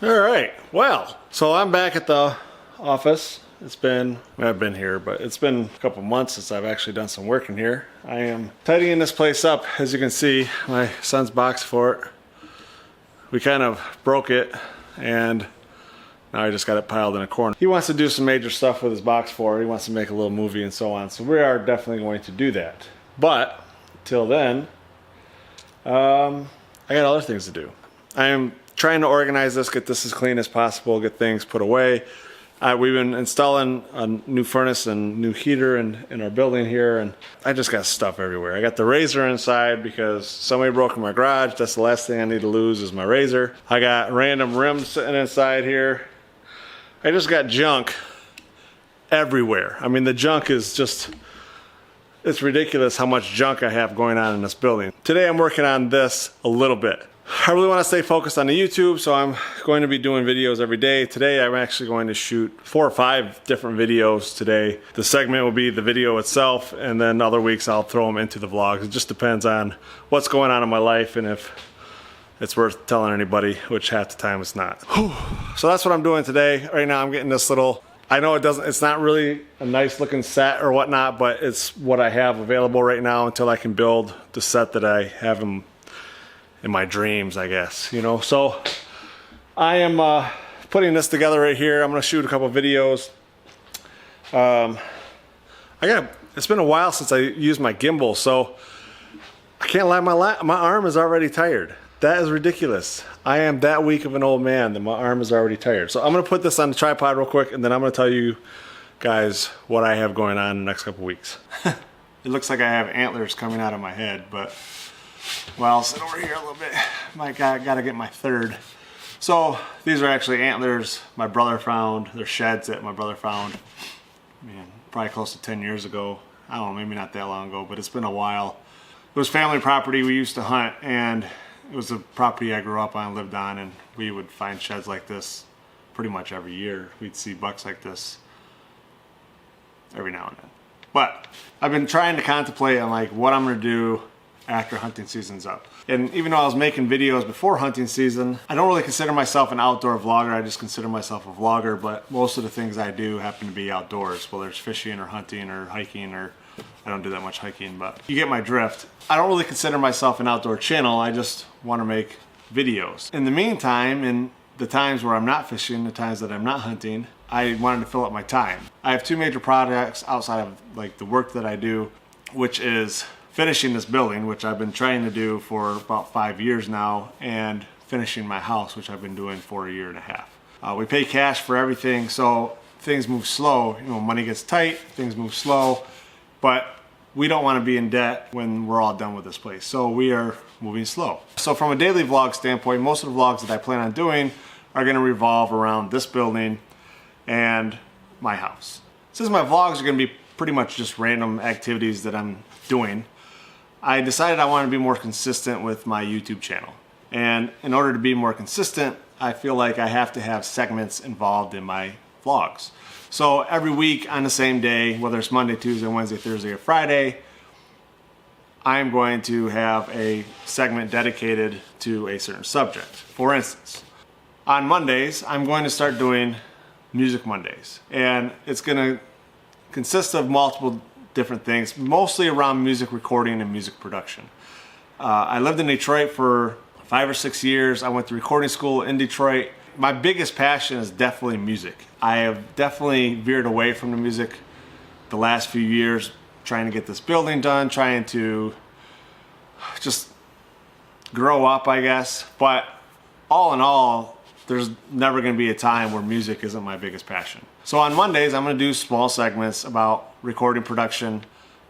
All right, well, so I'm back at the office. I've been here, but it's been a couple months since I've actually done some work in here. I am tidying this place up. As you can see, my son's box fort, we kind of broke it, and now I just got it piled in a corner. He wants to do some major stuff with his box fort. He wants to make a little movie and so on, so we are definitely going to do that. But, till then, I got other things to do. I am trying to organize this, get this as clean as possible, get things put away. We've been installing a new furnace and new heater in our building here, and I just got stuff everywhere. I got the razor inside because somebody broke in my garage. That's the last thing I need to lose is my razor. I got random rims sitting inside here. I just got junk everywhere. I mean, the junk is just, it's ridiculous how much junk I have going on in this building. Today I'm working on this a little bit. I really want to stay focused on the YouTube, so I'm going to be doing videos every day. Today I'm actually going to shoot 4 or 5 different videos today. The segment will be the video itself, and then other weeks I'll throw them into the vlogs. It just depends on what's going on in my life and if it's worth telling anybody, which half the time it's not. So that's what I'm doing today. Right now I'm getting this little, I know it's not really a nice looking set or whatnot, but it's what I have available right now until I can build the set that I have in my dreams, I guess, you know. So I am putting this together right here. I'm gonna shoot a couple videos. It's been a while since I used my gimbal, so I can't lie, my arm is already tired. That is ridiculous. I am that weak of an old man that my arm is already tired. So I'm gonna put this on the tripod real quick, and then I'm gonna tell you guys what I have going on in the next couple weeks. It looks like I have antlers coming out of my head, but well, I'll sit over here a little bit. I gotta get my third. So these are actually antlers my brother found. They're sheds that my brother found, man, probably close to 10 years ago. I don't know, maybe not that long ago, but it's been a while. It was family property. We used to hunt, and it was a property I grew up on, lived on, and we would find sheds like this pretty much every year. We'd see bucks like this every now and then. But I've been trying to contemplate on like what I'm gonna do after hunting season's up. And even though I was making videos before hunting season, I don't really consider myself an outdoor vlogger. I just consider myself a vlogger, but most of the things I do happen to be outdoors, whether it's fishing or hunting or hiking, or I don't do that much hiking, but you get my drift. I don't really consider myself an outdoor channel. I just want to make videos. In the meantime, in the times where I'm not fishing, the times that I'm not hunting, I wanted to fill up my time. I have 2 major projects outside of like the work that I do, which is finishing this building, which I've been trying to do for about 5 years now, and finishing my house, which I've been doing for 1.5 years. We pay cash for everything, so things move slow. You know, money gets tight, things move slow, but we don't want to be in debt when we're all done with this place. So we are moving slow. So from a daily vlog standpoint, most of the vlogs that I plan on doing are going to revolve around this building and my house. Since my vlogs are going to be pretty much just random activities that I'm doing, I decided I wanted to be more consistent with my YouTube channel. And in order to be more consistent, I feel like I have to have segments involved in my vlogs. So every week on the same day, whether it's Monday, Tuesday, Wednesday, Thursday, or Friday, I'm going to have a segment dedicated to a certain subject. For instance, on Mondays, I'm going to start doing Music Mondays. And it's gonna consist of multiple different things, mostly around music recording and music production. I lived in Detroit for 5 or 6 years. I went to recording school in Detroit. My biggest passion is definitely music. I have definitely veered away from the music the last few years, trying to get this building done, trying to just grow up, I guess. But all in all, there's never gonna be a time where music isn't my biggest passion. So on Mondays, I'm gonna do small segments about recording production,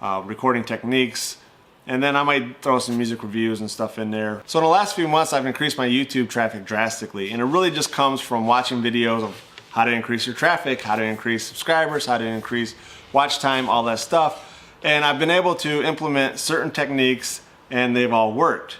recording techniques, and then I might throw some music reviews and stuff in there. So in the last few months, I've increased my YouTube traffic drastically, and it really just comes from watching videos of how to increase your traffic, how to increase subscribers, how to increase watch time, all that stuff. And I've been able to implement certain techniques, and they've all worked.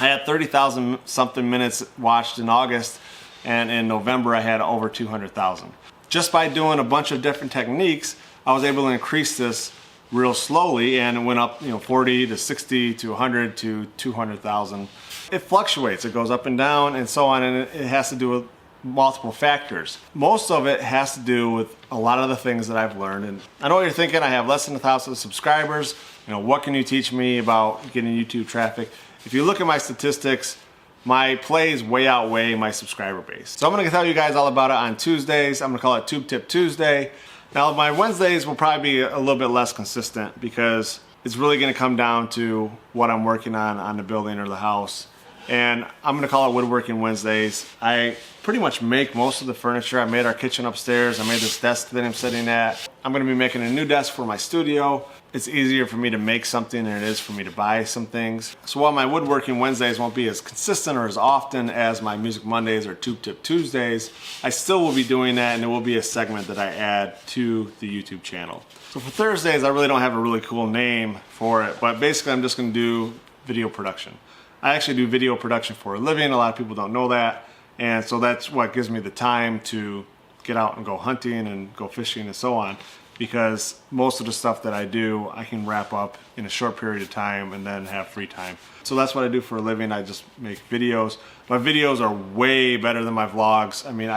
I had 30,000 something minutes watched in August, and in November I had over 200,000. Just by doing a bunch of different techniques, I was able to increase this real slowly, and it went up, 40 to 60 to 100 to 200,000. It fluctuates, it goes up and down and so on, and it has to do with multiple factors. Most of it has to do with a lot of the things that I've learned. And I know what you're thinking, I have less than 1,000 subscribers. You know, what can you teach me about getting YouTube traffic? If you look at my statistics, my plays way outweigh my subscriber base. So I'm gonna tell you guys all about it on Tuesdays. I'm gonna call it Tube Tip Tuesday. Now my Wednesdays will probably be a little bit less consistent because it's really gonna come down to what I'm working on the building or the house. And I'm gonna call it Woodworking Wednesdays. I pretty much make most of the furniture. I made our kitchen upstairs. I made this desk that I'm sitting at. I'm gonna be making a new desk for my studio. It's easier for me to make something than it is for me to buy some things. So while my Woodworking Wednesdays won't be as consistent or as often as my Music Mondays or Tube Tip Tuesdays, I still will be doing that, and it will be a segment that I add to the YouTube channel. So for Thursdays, I really don't have a really cool name for it, but basically I'm just gonna do video production. I actually do video production for a living. A lot of people don't know that. And so that's what gives me the time to get out and go hunting and go fishing and so on, because most of the stuff that I do, I can wrap up in a short period of time and then have free time. So that's what I do for a living. I just make videos. My videos are way better than my vlogs. I mean,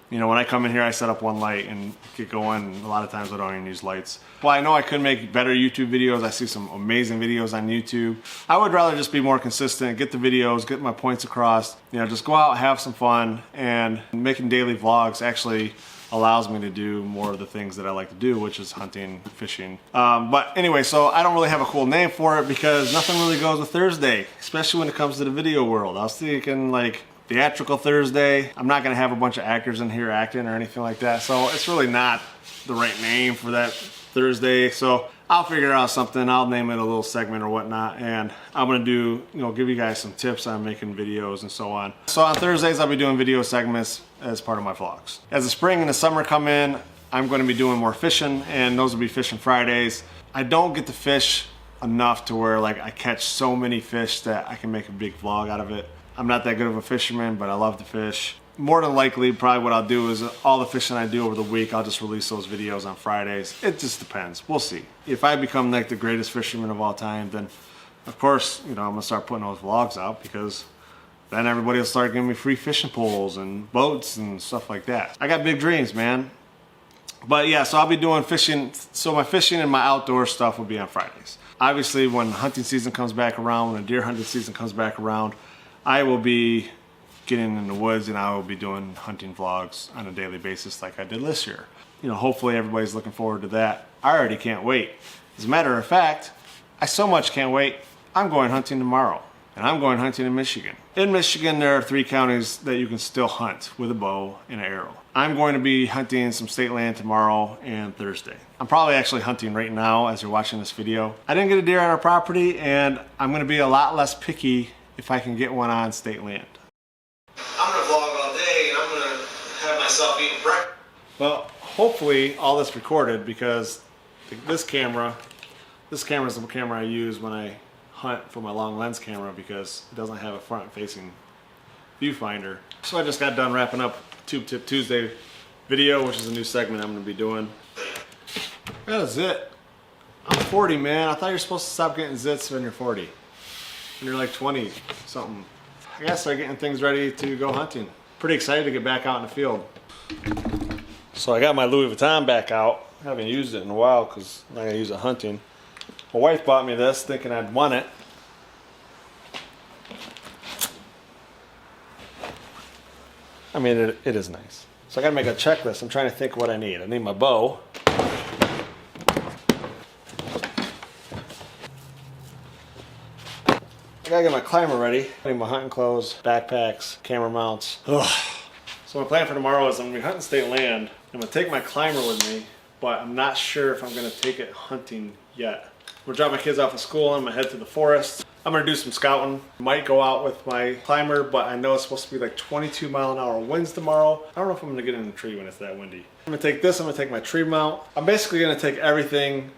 you know, when I come in here, I set up one light and get going. And a lot of times I don't even use lights. Well, I know I could make better YouTube videos. I see some amazing videos on YouTube. I would rather just be more consistent, get the videos, get my points across, you know, just go out, have some fun, and making daily vlogs actually allows me to do more of the things that I like to do, which is hunting, fishing. But anyway, so I don't really have a cool name for it because nothing really goes with Thursday, especially when it comes to the video world. I was thinking like Theatrical Thursday. I'm not gonna have a bunch of actors in here acting or anything like that, so it's really not the right name for that Thursday. So I'll figure out something. I'll name it a little segment or whatnot, and I'm gonna do, you know, give you guys some tips on making videos and so on. So on Thursdays, I'll be doing video segments as part of my vlogs. As the spring and the summer come in, I'm gonna be doing more fishing, and those will be Fishing Fridays. I don't get to fish enough to where like I catch so many fish that I can make a big vlog out of it. I'm not that good of a fisherman, but I love to fish. More than likely, probably what I'll do is all the fishing I do over the week, I'll just release those videos on Fridays. It just depends. We'll see. If I become like the greatest fisherman of all time, then of course, you know, I'm gonna start putting those vlogs out, because then everybody will start giving me free fishing poles and boats and stuff like that. I got big dreams, man. But yeah, so I'll be doing fishing. So my fishing and my outdoor stuff will be on Fridays. Obviously, when hunting season comes back around, when deer hunting season comes back around, I will be getting in the woods and I will be doing hunting vlogs on a daily basis like I did this year. You know, hopefully everybody's looking forward to that. I already can't wait. As a matter of fact, I so much can't wait, I'm going hunting tomorrow. And I'm going hunting in Michigan. In Michigan, there are 3 counties that you can still hunt with a bow and an arrow. I'm going to be hunting some state land tomorrow and Thursday. I'm probably actually hunting right now as you're watching this video. I didn't get a deer on our property, and I'm gonna be a lot less picky if I can get one on state land. I'm gonna vlog all day and I'm gonna have myself eating breakfast. Well, hopefully all this recorded, because this camera is the camera I use when I hunt for my long lens camera, because it doesn't have a front facing viewfinder. So I just got done wrapping up Tube Tip Tuesday video, which is a new segment I'm gonna be doing. That is it. I'm 40, man. I thought you're supposed to stop getting zits when you're 40. When you're like 20 something. I gotta start getting things ready to go hunting. Pretty excited to get back out in the field. So I got my Louis Vuitton back out. I haven't used it in a while because I'm not gonna use it hunting. My wife bought me this thinking I'd want it. I mean, it is nice. So I gotta make a checklist. I'm trying to think what I need. I need my bow. I gotta get my climber ready. I need my hunting clothes, backpacks, camera mounts. Ugh. So my plan for tomorrow is I'm gonna be hunting state land. I'm gonna take my climber with me, but I'm not sure if I'm gonna take it hunting yet. I'm gonna drop my kids off at school and I'm gonna head to the forest. I'm gonna do some scouting. Might go out with my climber, but I know it's supposed to be like 22-mile-an-hour winds tomorrow. I don't know if I'm gonna get in the tree when it's that windy. I'm gonna take this, I'm gonna take my tree mount. I'm basically gonna take everything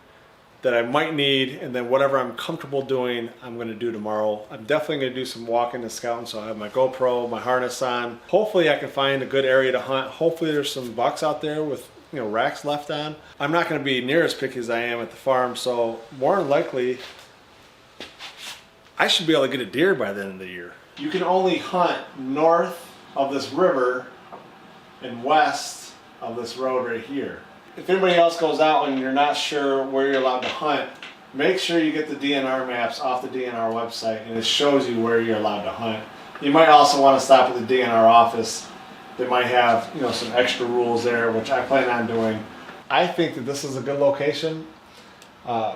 that I might need, and then whatever I'm comfortable doing, I'm gonna do tomorrow. I'm definitely gonna do some walking and scouting, so I have my GoPro, my harness on. Hopefully I can find a good area to hunt. Hopefully there's some bucks out there with, you know, racks left on. I'm not gonna be near as picky as I am at the farm, so more than likely, I should be able to get a deer by the end of the year. You can only hunt north of this river and west of this road right here. If anybody else goes out and you're not sure where you're allowed to hunt, make sure you get the DNR maps off the DNR website, and it shows you where you're allowed to hunt. You might also want to stop at the DNR office. They might have, you know, some extra rules there, which I plan on doing. I think that this is a good location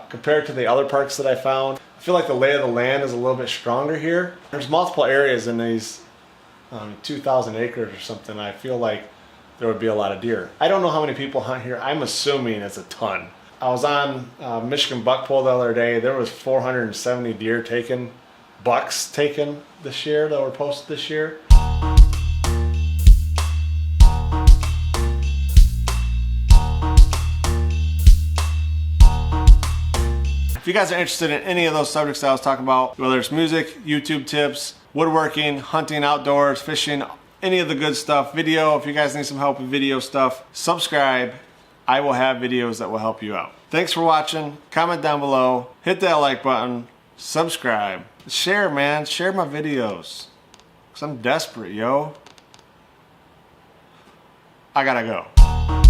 compared to the other parks that I found. I feel like the lay of the land is a little bit stronger here. There's multiple areas in these 2,000 acres or something. I feel like there would be a lot of deer. I don't know how many people hunt here. I'm assuming it's a ton. I was on Michigan buck poll the other day. There was 470 deer taken, bucks taken this year that were posted this year. If you guys are interested in any of those subjects that I was talking about, whether it's music, YouTube tips, woodworking, hunting outdoors, fishing, any of the good stuff, video, if you guys need some help with video stuff, subscribe. I will have videos that will help you out. Thanks for watching. Comment down below. Hit that like button. Subscribe. Share, man. Share my videos. Because I'm desperate, yo. I gotta go.